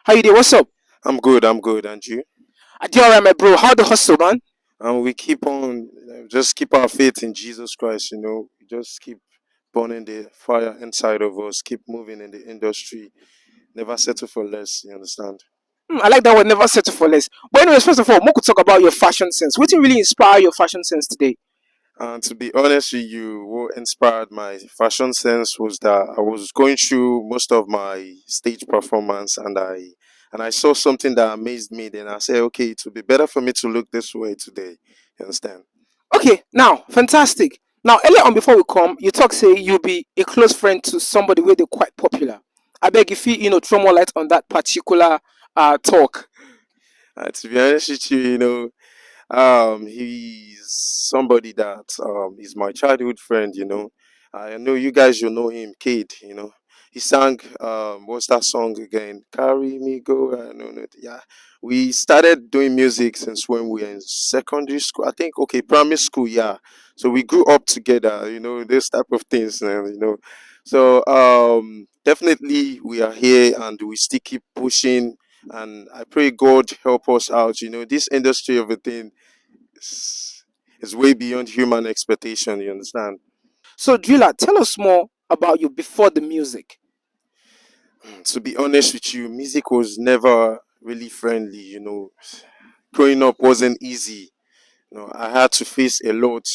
How you doing? What's up? I'm good, and you? I do alright, my bro. How the hustle, man? And we keep on, just keep our faith in Jesus Christ, just keep burning the fire inside of us, keep moving in the industry, never settle for less, you understand? I like that word. Never settle for less. But anyways, first of all, we could talk about your fashion sense. What really inspire your fashion sense today? And to be honest with you, what inspired my fashion sense was that I was going through most of my stage performance and I saw something that amazed me. Then I said, okay, it would be better for me to look this way today. You understand? Okay, now fantastic. Now earlier on before we come, you talk say you be a close friend to somebody where they're quite popular. I beg if you throw more light on that particular talk. To be honest with you, he's somebody that is my childhood friend. I know you guys you know him, Kid. He sang what's that song again? Carry me go. No, no, yeah. We started doing music since when we were in secondary school. I think okay, primary school. Yeah. So we grew up together. This type of things. So definitely we are here and we still keep pushing. And I pray God help us out. This industry of a thing is, is way beyond human expectation. You understand? So Driller, tell us more about you before the music. To be honest with you, music was never really friendly. Growing up wasn't easy. I had to face a lot.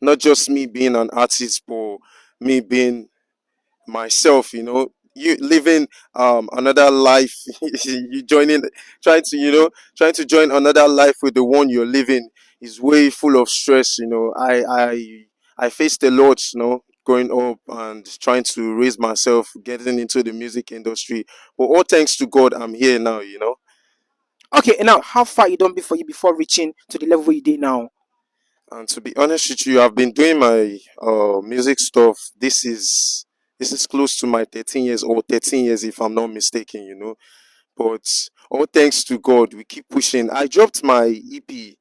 Not just me being an artist, but me being myself. You living another life. You joining, trying to join another life with the one you're living is way full of stress. I faced a lot, growing up and trying to raise myself, getting into the music industry. But all thanks to God, I'm here now. Okay, and now how far you done before reaching to the level where you did now? And to be honest with you, I've been doing my music stuff. This is close to my 13 years or 13 years if I'm not mistaken. But all thanks to God, we keep pushing. I dropped my EP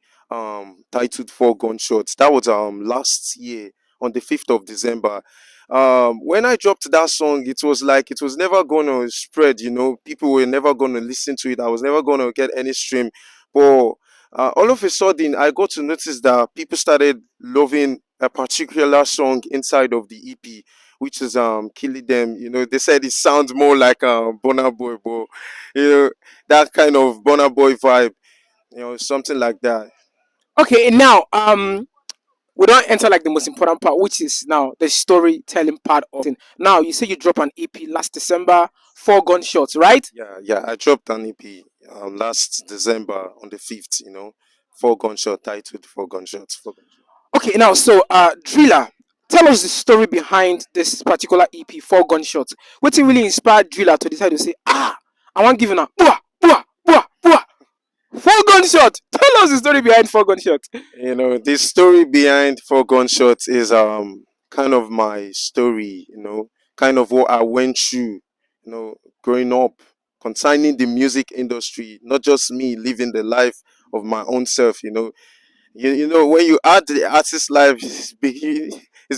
titled Four Gunshots. That was last year on the 5th of December. When I dropped that song, it was like it was never gonna spread. People were never gonna listen to it. I was never gonna get any stream. But all of a sudden, I got to notice that people started loving a particular song inside of the EP, which is killing them. They said it sounds more like Burna Boy, but you know that kind of Burna Boy vibe, something like that. Okay, and now we don't enter like the most important part, which is now the storytelling part of it. Now you say you drop an EP last December, four gunshots, right? Yeah, yeah. I dropped an EP last December on the 5th. Four gunshot titled Four Gunshots. Four Gunshots. Okay, now so Driller, tell us the story behind this particular EP, four gunshots. What really inspired Driller to decide to say, I want giving a bua bua bua bua four gunshot. Tell us the story behind four gunshot. The story behind Four Gunshots is kind of my story. Kind of what I went through. Growing up concerning the music industry, not just me living the life of my own self. When you add the artist life is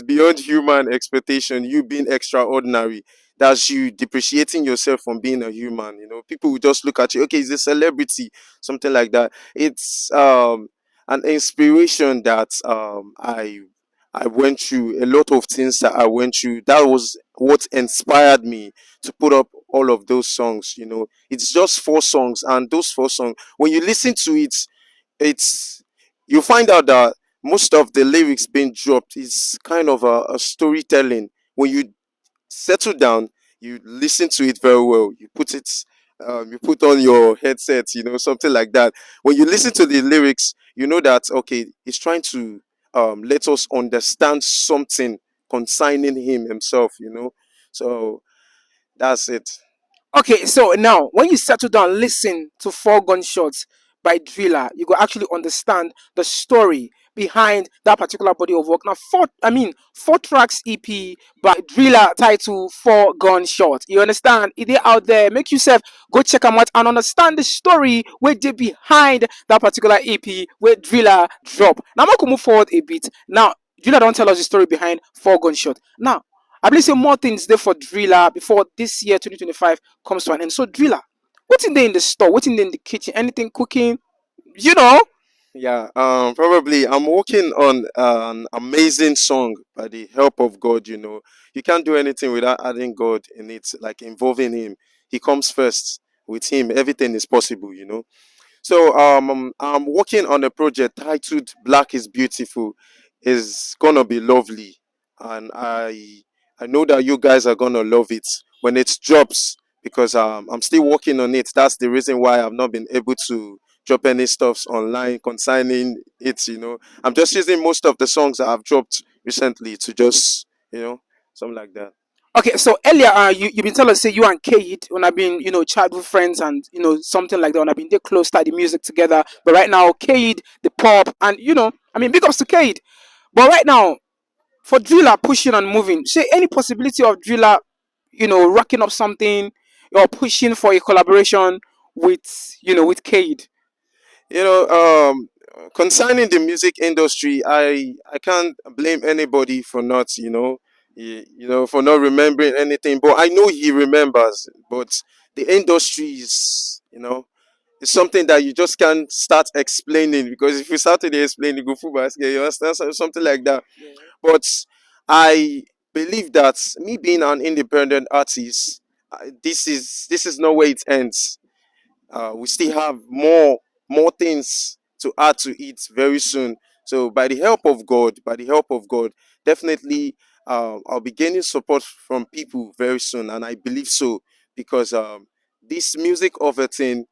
beyond human expectation. You being extraordinary, that's you depreciating yourself from being a human. People will just look at you, okay, he's a celebrity, something like that. It's an inspiration that I went through a lot of things that I went through. That was what inspired me to put up all of those songs. It's just four songs, and those four songs, when you listen to it, it's you find out that most of the lyrics being dropped is kind of a storytelling. When you settle down, you listen to it very well. You put on your headsets, something like that. When you listen to the lyrics, you know that okay, he's trying to let us understand something concerning him himself. So that's it. Okay, so now when you settle down, listen to Four Gunshots by Driller, you go actually understand the story behind that particular body of work. Now, four tracks EP by Driller titled Four Gunshot. You understand? It is out there. Make yourself go check them out and understand the story where they behind that particular EP where Driller drop. Now, I'm gonna move forward a bit. Now, Driller don't tell us the story behind Four Gunshot. Now, I believe say more things there for Driller before this year 2025 comes to an end. So Driller, What's in there in the store? What's in there in the kitchen? Anything cooking? You know. Yeah, probably I'm working on an amazing song by the help of God. You can't do anything without adding God in it, like involving Him. He comes first. With Him, everything is possible. So I'm working on a project titled "Black is Beautiful." It's gonna be lovely, and I know that you guys are gonna love it when it drops because I'm still working on it. That's the reason why I've not been able to drop any stuffs online concerning it. I'm just using most of the songs that I've dropped recently to just something like that. Okay, so earlier, you've been telling us say you and Kate when I've been childhood friends and something like that when I've been they close study music together. But right now, Kate the pop and I mean big ups to Kate. But right now, for Driller pushing and moving, say any possibility of Driller, rocking up something or pushing for a collaboration with with Cade. you know Concerning the music industry, I can't blame anybody for not for not remembering anything, but I know he remembers. But the industry is it's something that you just can't start explaining, because if you started explaining go full basket, you understand, something like that. But I believe that me being an independent artist, this is not where it ends. We still have more things to add to it very soon. So by the help of God, definitely I'll be gaining support from people very soon, and I believe so because this music of a thing,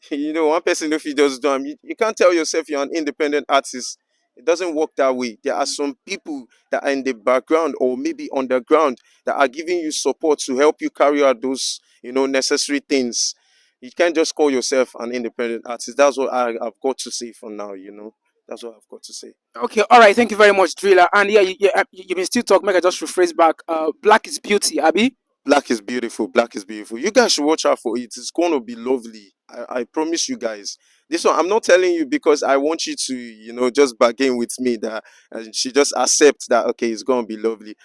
one person if you just do 'em, you can't tell yourself you're an independent artist. It doesn't work that way. There are some people that are in the background or maybe underground that are giving you support to help you carry out those necessary things. You can't just call yourself an independent artist. That's what I've got to say for now. That's what I've got to say. Okay, all right. Thank you very much, Driller. And yeah, you been still talk. Make I just rephrase back. Black is beauty, Abby. Black is beautiful. Black is beautiful. You guys should watch out for it. It's going to be lovely. I promise you guys. This one, I'm not telling you because I want you to, just bargain with me that she just accept that, okay, it's going to be lovely.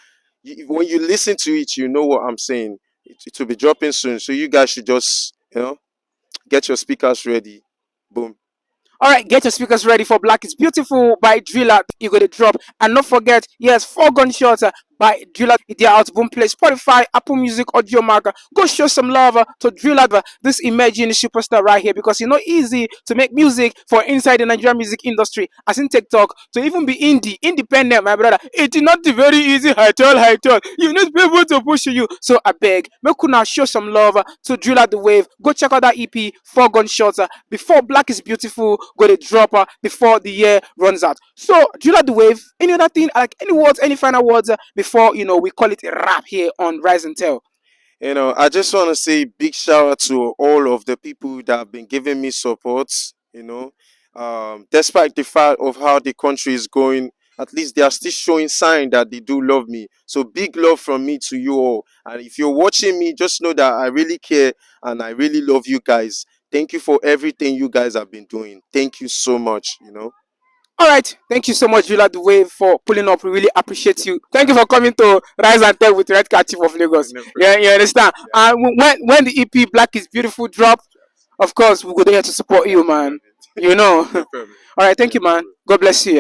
When you listen to it, you know what I'm saying. It will be dropping soon. So you guys should just, get your speakers ready. Boom. All right, get your speakers ready for Black is Beautiful by Driller. You got to drop. And not forget, yes, Four Gunshots by Driller. They're out Boom Play, Spotify, Apple Music, Audio Marker. Go show some love to Driller, this emerging superstar right here, because it's not easy to make music for inside the Nigerian music industry, as in TikTok, to even be independent, my brother. It's not the very easy high tall. You need people to push you. So I beg, make now show some love to Driller the Wave. Go check out that EP, Four Gunshots. Before Black is Beautiful, go to drop before the year runs out. So, Driller the Wave, any other thing, like any words, any final words before we call it a wrap here on Rise and Tell? I just want to say big shout out to all of the people that have been giving me support. Despite the fact of how the country is going, at least they are still showing sign that they do love me. So big love from me to you all. And if you're watching me, just know that I really care and I really love you guys. Thank you for everything you guys have been doing. Thank you so much. All right, thank you so much, Driller the Wave, for pulling up. We really appreciate you. Thank you for coming to Rise and Tell with Redcapchief of Lagos. No Yeah, problem. you understand. Yeah, And when the EP Black is Beautiful drop, of course we go there to support yeah, you, I love man. it. You know. No problem. All right, thank Yeah, you, no man. problem. God bless you.